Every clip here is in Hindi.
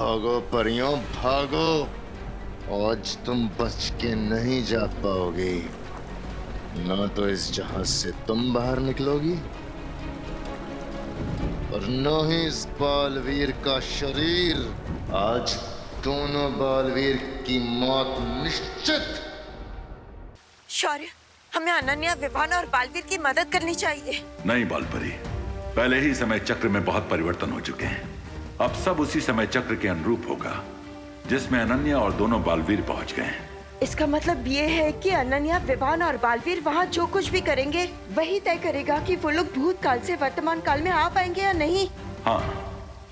भागो परियों भागो, आज तुम बच के नहीं जा पाओगी। ना तो इस जहाज से तुम बाहर निकलोगी और न ही इस बालवीर का शरीर। आज दोनों बालवीर की मौत निश्चित। शौर्य, हमें अनन्या, विवान और बालवीर की मदद करनी चाहिए। नहीं बालपरी, पहले ही समय चक्र में बहुत परिवर्तन हो चुके हैं। अब सब उसी समय चक्र के अनुरूप होगा जिसमें अनन्या और दोनों बालवीर पहुंच गए हैं। इसका मतलब ये है कि अनन्या, विवान और बालवीर वहाँ जो कुछ भी करेंगे वही तय करेगा कि वो लोग भूतकाल से वर्तमान काल में आ पाएंगे या नहीं। हाँ,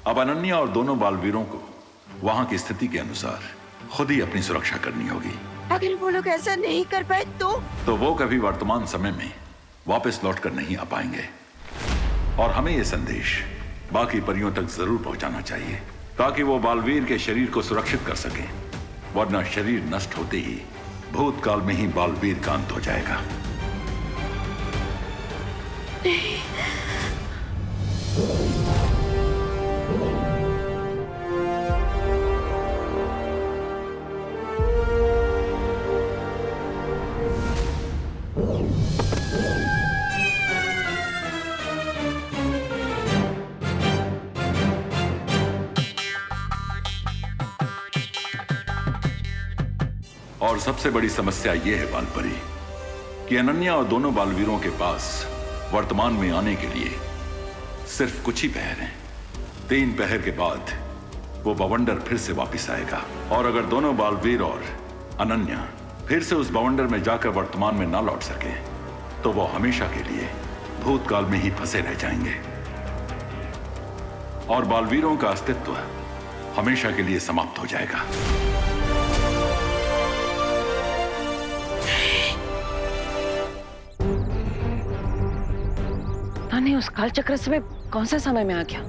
अब अनन्या और दोनों बालवीरों को वहाँ की स्थिति के अनुसार खुद ही अपनी सुरक्षा करनी होगी। अगर वो लोग ऐसा नहीं कर पाए तो वो कभी वर्तमान समय में वापस लौटकर नहीं आ पाएंगे। और हमें ये संदेश बाकी परियों तक जरूर पहुंचाना चाहिए ताकि वो बालवीर के शरीर को सुरक्षित कर सकें, वरना शरीर नष्ट होते ही भूतकाल में ही बालवीर का अंत हो जाएगा। और सबसे बड़ी समस्या यह है बालपरी कि अनन्या और दोनों बालवीरों के पास वर्तमान में आने के लिए सिर्फ कुछ ही पहर हैं। 3 पहर के बाद वो बवंडर फिर से वापस आएगा, और अगर दोनों बालवीर और अनन्या फिर से उस बवंडर में जाकर वर्तमान में ना लौट सके तो वो हमेशा के लिए भूतकाल में ही फंसे रह जाएंगे और बालवीरों का अस्तित्व हमेशा के लिए समाप्त हो जाएगा। नहीं, उस काल चक्र से मैं कौन सा समय में आ गया?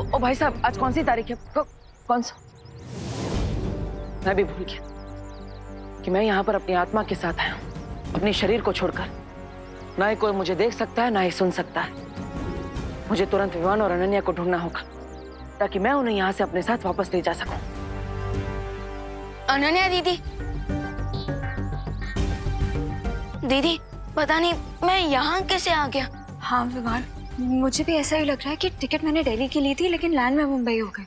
ओ भाई साहब, आज कौन सी तारीख है? कौन सा? मैं भी भूल गया कि मैं यहाँ पर अपनी आत्मा के साथ आया हूँ, अपने शरीर को छोड़कर। ना ही कोई मुझे देख सकता है, ना ही सुन सकता है। मुझे तुरंत विवान और अनन्या को ढूंढना होगा ताकि मैं उन्हें यहाँ से अपने साथ वापस ले जा सकूं। अनन्या दीदी, दीदी पता नहीं मैं यहाँ कैसे आ गया। हाँ विवान, मुझे भी ऐसा ही लग रहा है कि टिकट मैंने दिल्ली की ली थी लेकिन लैंड में मुंबई हो गई।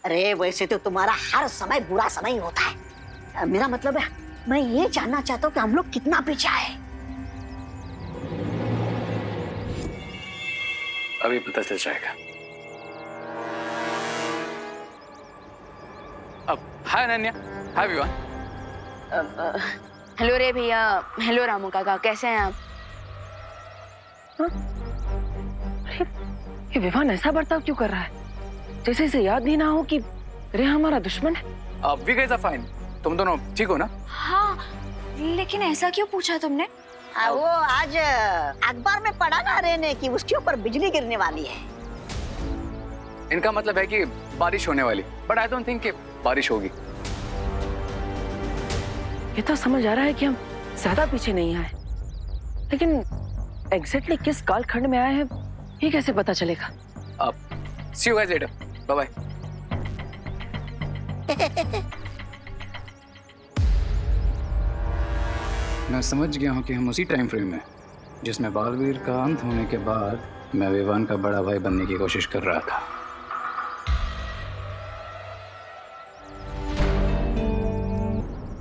अरे वैसे तो तुम्हारा हर समय बुरा समय ही होता है। मेरा मतलब है, मैं ये जानना चाहता हूँ कि हम लोग कितना पीछे आए। अभी पता चल जाएगा। अब हाय अनन्या, हाय विवान। हेलो रे भैया, हेलो रामू काका, कैसे हैं आप? ये विवान ऐसा बर्ताव क्यों कर रहा है जैसे इसे याद नहीं ना हो कि रे हमारा दुश्मन है। We guys are fine. तुम दोनों ठीक हो ना? हाँ, लेकिन ऐसा क्यों पूछा तुमने? वो आज अखबार में पढ़ा ना रहने की उसके ऊपर बिजली गिरने वाली है। इनका मतलब है कि बारिश होने वाली, बट आई डोंट थिंक कि बारिश होगी। ये तो समझ आ रहा है कि हम ज्यादा पीछे नहीं आए, लेकिन एग्जैक्टली किस कालखंड में आए हैं ये कैसे पता चलेगा? See you guys later, bye bye. मैं समझ गया हूँ कि हम उसी टाइम फ्रेम में जिसमें बालवीर का अंत होने के बाद मैं विवान का बड़ा भाई बनने की कोशिश कर रहा था।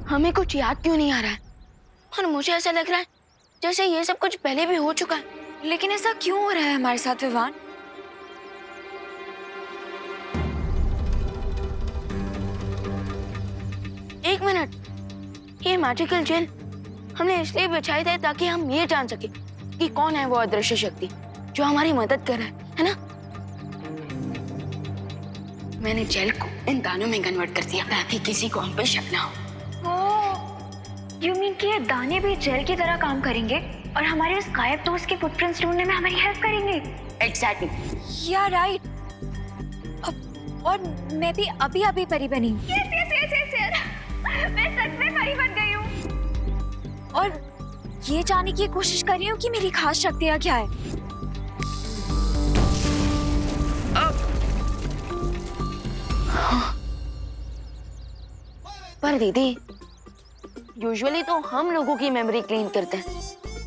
हमें कुछ याद क्यों नहीं आ रहा है और मुझे ऐसा लग रहा है जैसे ये सब कुछ पहले भी हो चुका है। लेकिन ऐसा क्यों हो रहा है हमारे साथ विवान? एक मिनट, ये मैजिकल जेल हमने इसलिए बिछाई थी ताकि हम ये जान सके कि कौन है वो अदृश्य शक्ति जो हमारी मदद कर रहा है ना? मैंने जेल को इन दानों में कन्वर्ट कर दिया ताकि किसी को हम पे शक ना हो। यू मीन कि ये दाने भी जेल की तरह काम करेंगे और हमारे उस गायब दोस्त के फुटप्रिंट्स ढूंढने में हमारी हेल्प करेंगे? एग्जैक्टली। या राइट। और मैं भी अभी परी बनी हूँ। मैं सच में परी बन गई हूँ और ये जानने की कोशिश कर रही हूँ कि मेरी खास शक्तियाँ क्या है। पर दीदी, यूजुअली तो हम लोगों की मेमोरी क्लीन करते हैं,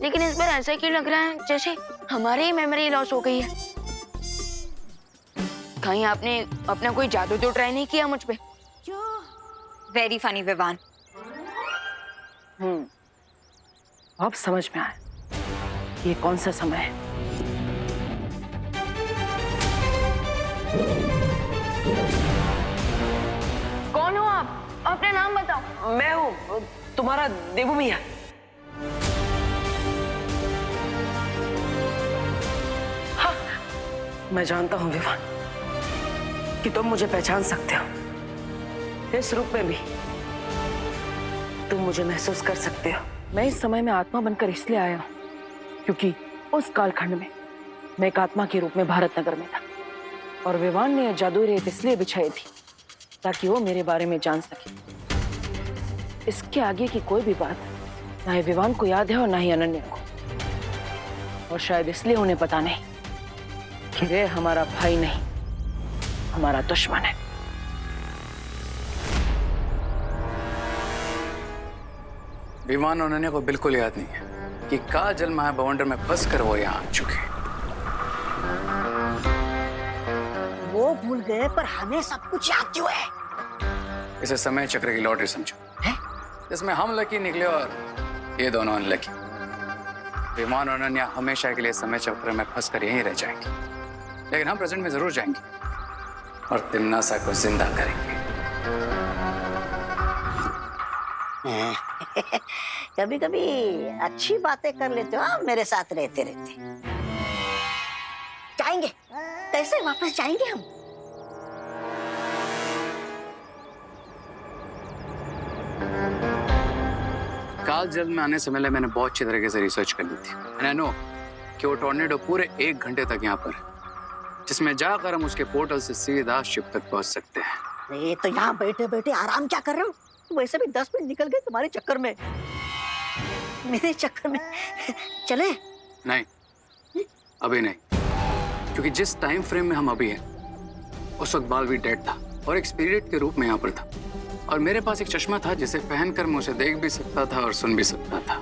लेकिन इस बार ऐसा क्यों लग रहा है जैसे हमारी ही मेमोरी लॉस हो गई है। कहीं आपने अपना कोई जादू तो ट्राई नहीं किया मुझ पे? Very funny Vivaan. अब समझ में आया ये कौन सा समय है। कौन हो आप? अपना नाम बताओ। मैं हूँ तुम्हारा देवू मिया। हाँ, मैं जानता हूँ विवान कि तुम मुझे पहचान सकते हो। इस रूप में भी तुम मुझे महसूस कर सकते हो। मैं इस समय में आत्मा बनकर इसलिए आया हूँ क्योंकि उस कालखंड में मैं एक आत्मा के रूप में भारत नगर में था और विवान ने जादुई रेत इसलिए बिछाई थी ताकि वो मेरे बारे में जान सके। इसके आगे की कोई भी बात ना ही विवान को याद है और ना ही अनन्या को, और शायद इसलिए उन्हें पता नहीं कि रे हमारा भाई नहीं, हमारा दुश्मन है। विमान और अनन्या को बिल्कुल याद नहीं है कि काजल महाभवंडर में फंस कर वो यहाँ आ चुके। वो भूल गए पर हमें सब कुछ याद क्यों है? इसे समय चक्र की लॉटरी समझो, जिसमें हम लकी निकले और ये दोनों अनलकी। विमान और अनन्या हमेशा के लिए समय चक्र में फंस कर यहीं रह जाएंगे, लेकिन हम प्रेजेंट में जरूर जाएंगे और तिमनासा को जिंदा करेंगे। कभी कभी अच्छी बातें कर लेते हो आप मेरे साथ रहते रहते। जाएंगे कैसे वापस जाएंगे हम? काल जल में आने से पहले मैंने बहुत अच्छी तरीके से रिसर्च कर ली थी। एंड आई नो कि वो टॉर्नेडो पूरे 1 घंटे तक यहाँ पर है, जिसमें जाकर हम उसके पोर्टल से सीधा शिप तक पहुंच सकते हैं। अरे तो यहाँ बैठे बैठे आराम क्या कर रहे हो? वैसे भी 10 मिनट निकल गए तुम्हारे चक्कर में, मेरे चक्कर में। चले? नहीं, अभी नहीं, क्योंकि जिस टाइम फ्रेम में हम अभी हैं उस वक्त बालवीर डेड था और एक स्पिरिट के रूप में यहाँ पर था, और मेरे पास एक चश्मा था जिसे पहनकर मैं उसे देख भी सकता था और सुन भी सकता था।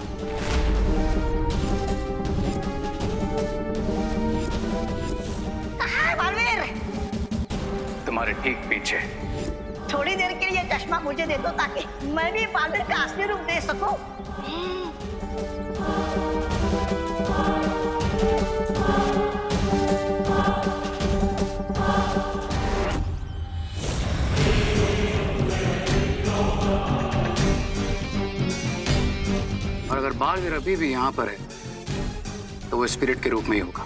कहाँ है बालवीर? तुम्हारे ठीक पीछे। थोड़ी देर के लिए चश्मा मुझे दे दो ताकि मैं भी बालवीर का असली रूप देख सकूं। और अगर बालवीर अभी भी यहाँ पर है तो वो स्पिरिट के रूप में ही होगा,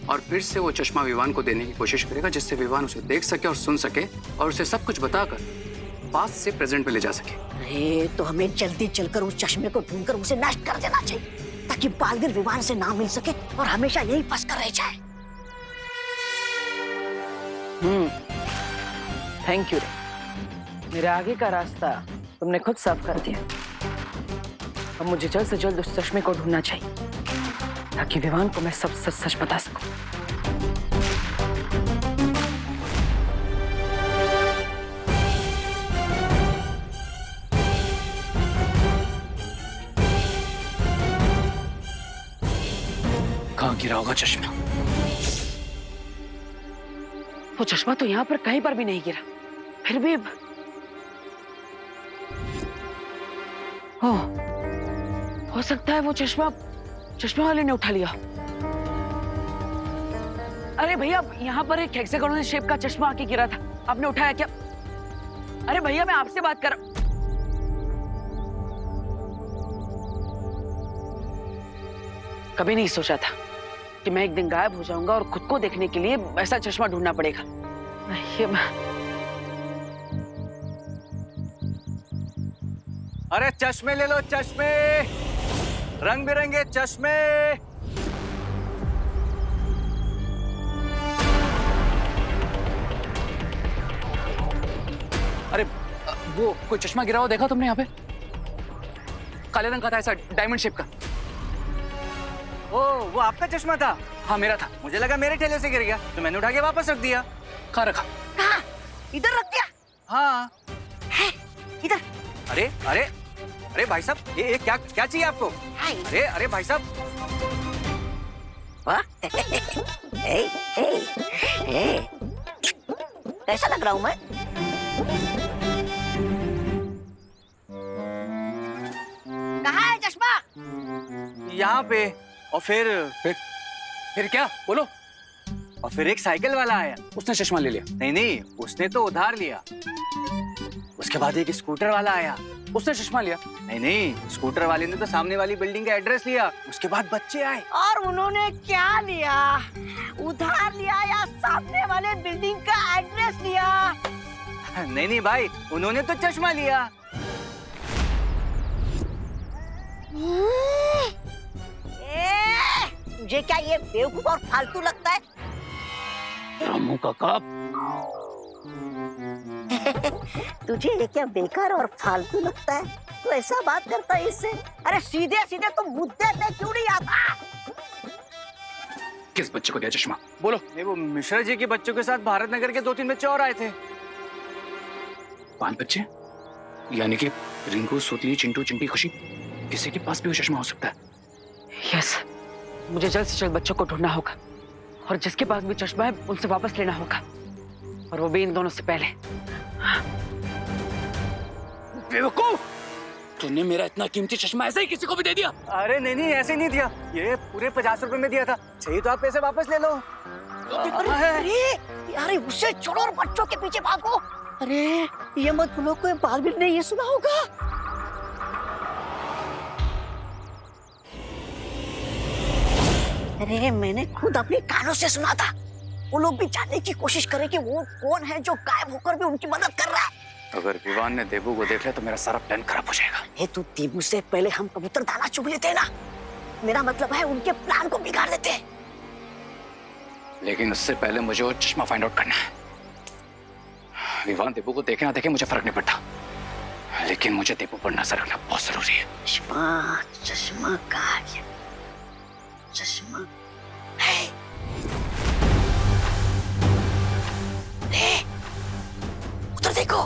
और फिर से वो चश्मा विवान को देने की कोशिश करेगा, जिससे विवान उसे देख सके और सुन सके और उसे सब कुछ बताकर पास्ट से प्रेजेंट में ले जा सके। अरे तो हमें जल्दी चलकर उस चश्मे को ढूंढकर उसे नष्ट कर देना चाहिए ताकि बालवीर विवान से ना मिल सके और हमेशा यही फंस कर रह जाए। थैंक यू रे, मेरे आगे का रास्ता तुमने खुद साफ कर दिया। अब मुझे जल्द से जल्द उस चश्मे को ढूंढना चाहिए ताकि विवान को मैं सब सच सच बता सकूं। कहाँ गिरा होगा चश्मा? वो चश्मा तो यहाँ पर कहीं पर भी नहीं गिरा, फिर भी हो सकता है वो चश्मा वाले ने उठा लिया। अरे भैया, यहाँ पर एक हेक्सागोनल शेप का चश्मा आके गिरा था, आपने उठाया क्या? अरे भैया, मैं आपसे बात कर। कभी नहीं सोचा था कि मैं एक दिन गायब हो जाऊंगा और खुद को देखने के लिए ऐसा चश्मा ढूंढना पड़ेगा। अरे चश्मे ले लो, चश्मे, रंग बिरंगे चश्मे। अरे वो कोई चश्मा गिरा हुआ देखा तुमने यहाँ पे? काले रंग का था, ऐसा डायमंड शेप का। ओ, वो आपका चश्मा था? हाँ, मेरा था। मुझे लगा मेरे ठेले से गिर गया तो मैंने उठा के वापस रख दिया। कहाँ रखा? कहाँ? इधर रख दिया? हाँ। है इधर। अरे अरे अरे भाई साहब, ये क्या क्या चाहिए आपको? अरे अरे भाई साहब, वाह कैसा लग रहा हूँ मैं? कहाँ है चश्मा? यहाँ पे। और फिर क्या बोलो? और फिर एक साइकिल वाला आया, उसने चश्मा ले लिया। नहीं नहीं, उसने तो उधार लिया। उसके बाद एक स्कूटर वाला आया, उसने चश्मा लिया। नहीं नहीं, स्कूटर वाले ने तो सामने वाली बिल्डिंग का एड्रेस लिया। उसके बाद बच्चे आए। और उन्होंने क्या लिया? उधार लिया या सामने वाले बिल्डिंग का एड्रेस लिया? नहीं नहीं भाई, उन्होंने तो चश्मा लिया। तुझे क्या ये बेवकूफ और फालतू लगता है? रामू काका, तुझे ये क्या बेकार और फालतू लगता है? तू ऐसा बात करता है इससे? अरे सीधे सीधे तुम मुद्दे पे क्यों नहीं आता? किस बच्चे को दिया चश्मा? बोलो। नहीं, वो मिश्रा जी के बच्चों के साथ भारत नगर के 2-3 बच्चे और आए थे। 5 बच्चे? यानी कि रिंकू, सुतली, चिंटू, चिंटी, खुशी, किसी के पास भी वो चश्मा हो सकता है। यस, मुझे जल्द से जल्द बच्चों को ढूंढना होगा और जिसके पास भी चश्मा है उनसे वापस लेना होगा, और वो भी इन दोनों से पहले। बेवकूफ, तूने मेरा इतना कीमती चश्मा ऐसे ही किसी को भी दे दिया? अरे नहीं नहीं, ऐसे नहीं दिया, ये पूरे 50 रुपए में दिया था। चाहिए तो आप पैसे वापस ले लो। अरे उसे छोड़ो और बच्चों के पीछे भागो। अरे ये मत बोलो कोई बालवीर ने ये सुना होगा। अरे मैंने खुद अपने कानों से सुना था। वो लोग भी जानने की कोशिश करें कि वो कौन है जो गायब होकर भी उनकी मदद कर रहा है। अगर विवान ने देबू को देख लिया तो मेरा सारा प्लान खराब हो जाएगा। ये तू देबू से पहले हम कबूतर दाना चुग लेते ना। मेरा मतलब है उनके प्लान को बिगाड़ देते। लेकिन उससे पहले मुझे वो चश्मा फाइंड आउट करना है। विवान देबू को देखे ना देखे मुझे फर्क नहीं पड़ता, लेकिन मुझे देबू पर नजर रखना बहुत जरूरी है। चश्मा चश्मा कहाँ गया? चश्मा है। उधर देखो।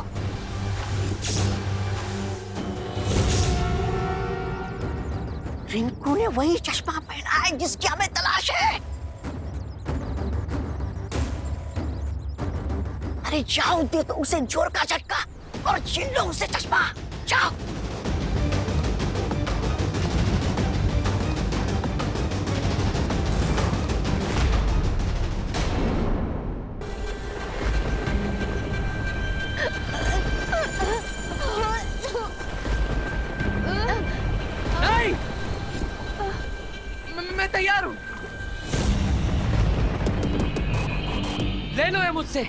रिंकू ने वही चश्मा पहना है जिसकी हमें तलाश है। अरे जाओ, दे तो उसे जोर का झटका और छीन लो उसे चश्मा। जाओ। मैं तैयार हूं। ले लो ये मुझसे,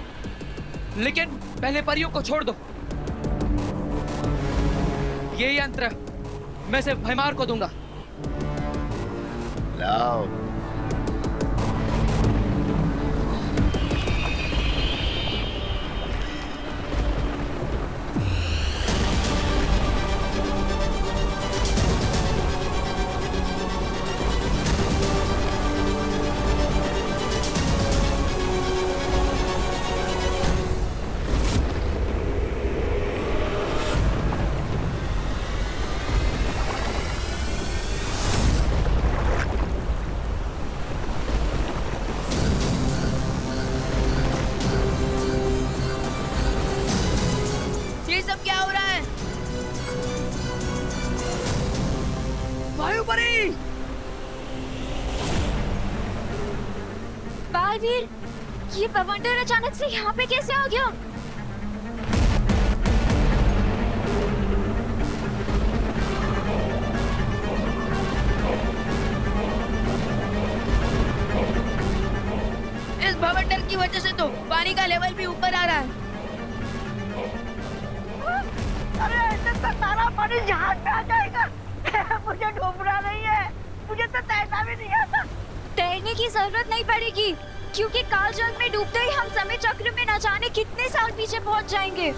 लेकिन पहले परियों को छोड़ दो। ये यंत्र मैं सिर्फ भैमार को दूंगा। लाओ। ये सब क्या हो रहा है? वायुपरी! बालवीर, ये बवंडर अचानक से यहाँ पे कैसे आ गया? इस बवंडर की वजह से तो पानी का लेवल भी ऊपर आ रहा है। अरे ऐसे तो सारा पानी जहाज पे आ जाएगा। मुझे डूबना नहीं है, मुझे तो तैरना भी नहीं आता। तैरने की जरूरत नहीं पड़ेगी, क्योंकि कालजल में डूबते ही हम समय चक्र में न जाने कितने साल पीछे पहुंच जाएंगे।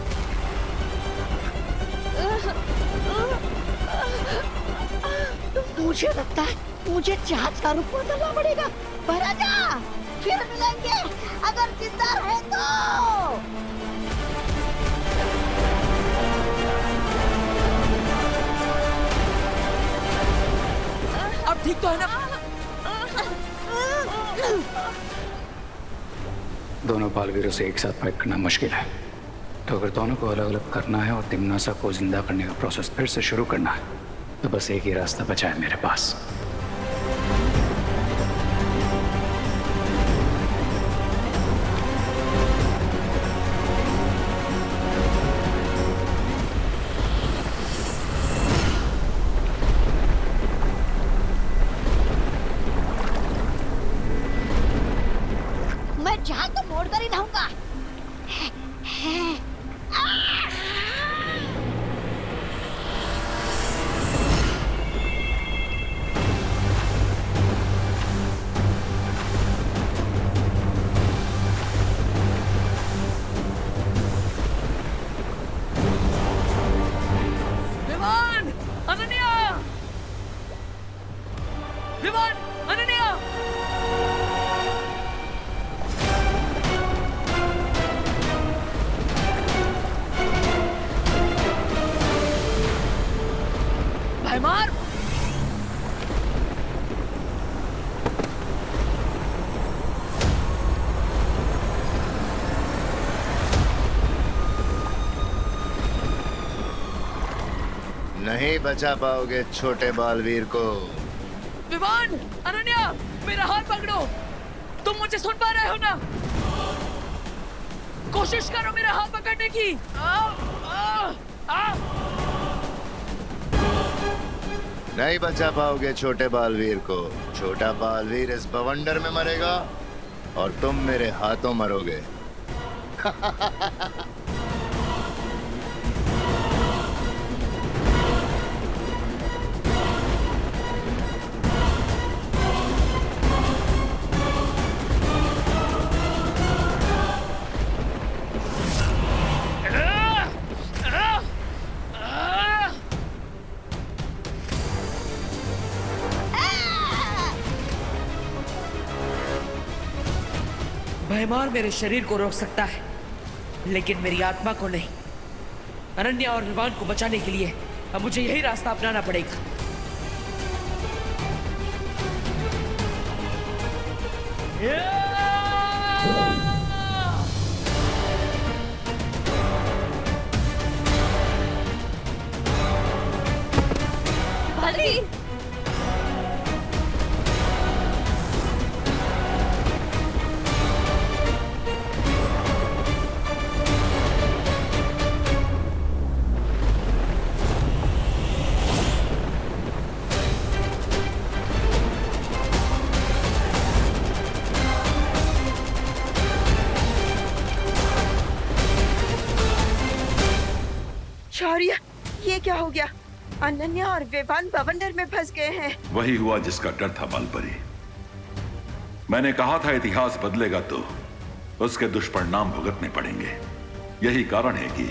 मुझे लगता है मुझे जहाज का रुख बदलना पड़ेगा। महाराजा, फिर मिलेंगे अगर जिंदा है तो। ठीक तो है ना? दोनों बालवीरों से एक साथ फाइट करना मुश्किल है, तो अगर दोनों को अलग अलग करना है और तिमनासा को जिंदा करने का प्रोसेस फिर से शुरू करना है, तो बस एक ही रास्ता बचा है मेरे पास। मैं जहाँ को मोड़ कर ही रहूंगा। विमान! अनन्या! विमान! अनन्या! भाई मार! नहीं बचा पाओगे छोटे बालवीर को। विमान! अनन्या! मेरा हाथ पकड़ो! तुम मुझे सुन पा रहे हो ना? कोशिश करो मेरा हाथ पकड़ने की। नहीं बचा पाओगे छोटे बालवीर को। छोटा बालवीर इस बवंडर में मरेगा और तुम मेरे हाथों मरोगे। भयमार मेरे शरीर को रोक सकता है, लेकिन मेरी आत्मा को नहीं। अनन्या और विमान को बचाने के लिए अब मुझे यही रास्ता अपनाना पड़ेगा। बलवीर! शौर्य, ये क्या हो गया? अनन्या और विवान बवंडर में फंस गए हैं। वही हुआ जिसका डर था बालपरी। मैंने कहा था इतिहास बदलेगा तो उसके दुष्परिणाम भुगतने पड़ेंगे। यही कारण है कि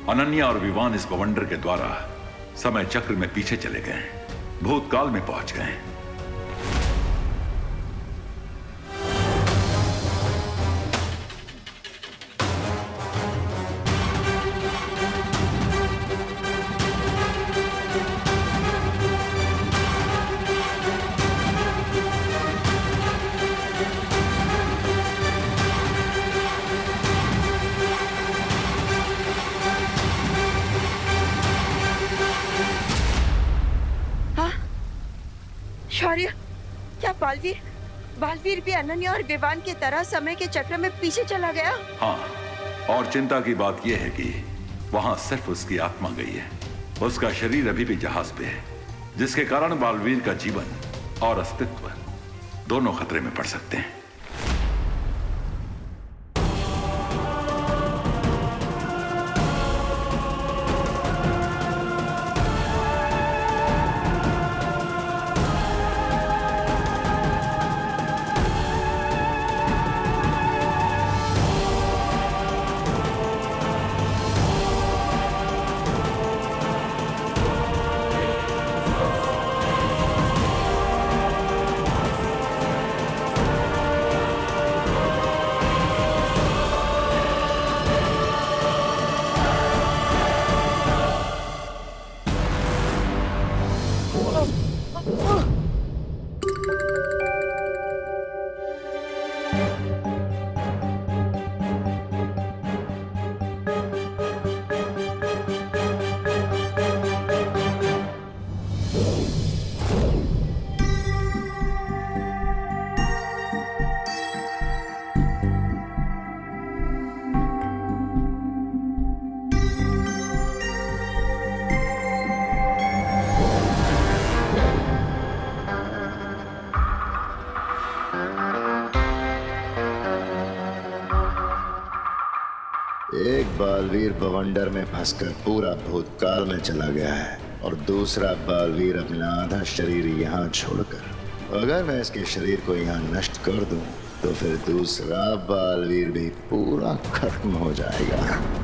अनन्या और विवान इस बवंडर के द्वारा समय चक्र में पीछे चले गए, भूतकाल में पहुंच गए। शौर्य, क्या बालवीर भी अनन्या और विवान की तरह समय के चक्र में पीछे चला गया? हाँ, और चिंता की बात यह है कि वहां सिर्फ उसकी आत्मा गई है। उसका शरीर अभी भी जहाज पे है, जिसके कारण बालवीर का जीवन और अस्तित्व दोनों खतरे में पड़ सकते हैं। एक बालवीर बवंडर में फंसकर पूरा भूतकाल में चला गया है और दूसरा बालवीर अपना आधा शरीर यहाँ छोड़कर। अगर मैं इसके शरीर को यहाँ नष्ट कर दूं तो फिर दूसरा बालवीर भी पूरा खत्म हो जाएगा।